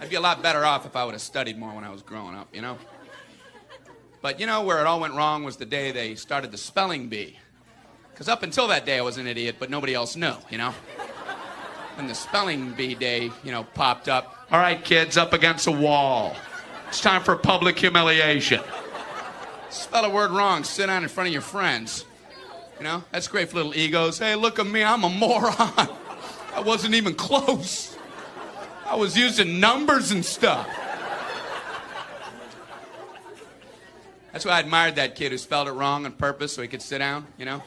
I'd be a lot better off if I would have studied more when I was growing up, you know? But you know where it all went wrong was the day they started the spelling bee. Because up until that day I was an idiot, but nobody else knew, you know? When the spelling bee day, you know, popped up. All right, kids, up against a wall. It's time for public humiliation. Spell a word wrong, sit down in front of your friends. You know, that's great for little egos. Hey, look at me, I'm a moron. I wasn't even close. I was using numbers and stuff. That's why I admired that kid who spelled it wrong on purpose so he could sit down, you know?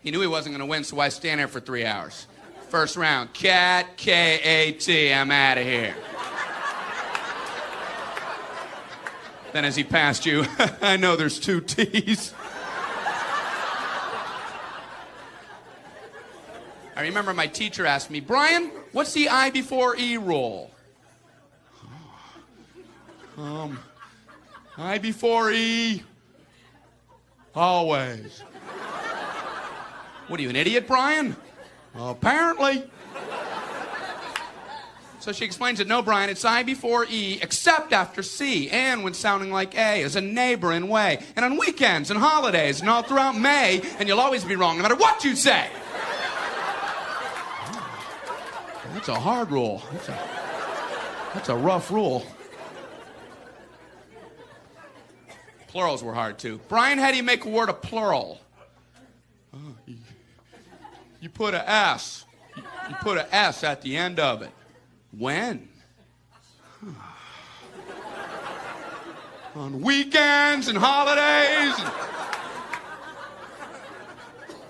He knew he wasn't going to win, so why stand there for 3 hours? First round, cat, K-A-T, I'm out of here. Then as he passed you, I know there's 2 T's. I remember my teacher asked me, Brian, what's the I before E rule? I before E, always. What are you, an idiot, Brian? Apparently. So she explains that, no, Brian, it's I before E, except after C, and when sounding like A, as a neighboring way, and on weekends and holidays, and all throughout May, and you'll always be wrong, no matter what you say. That's a hard rule. That's a rough rule. Plurals were hard, too. Brian, how do you make a word a plural? You put a S. You put a S at the end of it. When? On weekends and holidays.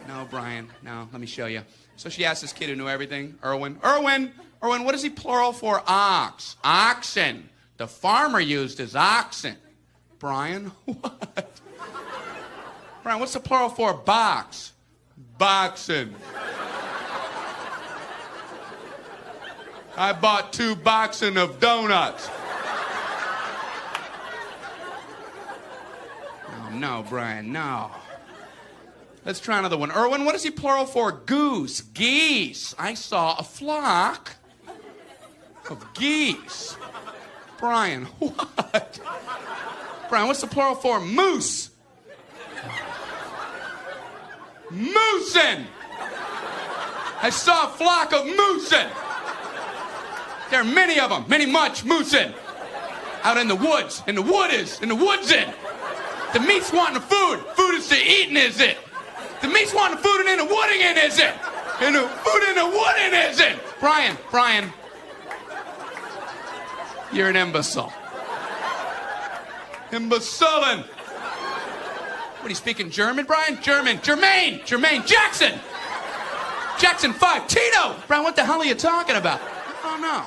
No, Brian, no, let me show you. So she asked this kid who knew everything, Erwin, what is he plural for? Ox. Oxen. The farmer used his oxen. Brian, what? Brian, what's the plural for box? Boxen. I bought 2 boxen of donuts. Oh, no, Brian, no. Let's try another one. Erwin, what is he plural for? Goose. Geese. I saw a flock of geese. Brian, what? Brian, what's the plural for? Moose. Moosin. I saw a flock of moosin. There are many of them, much moosin. Out in the woods, in the woodsin. The meat's wanting the food. Food is to eating, is it? The meat's wanting the food and in the wooding in, is it? And the food in the wooding, is it? Brian, you're an imbecile. Imbecilin'. What, are you speaking German, Brian? Jermaine Jackson 5, Tito. Brian, what the hell are you talking about? Oh, no.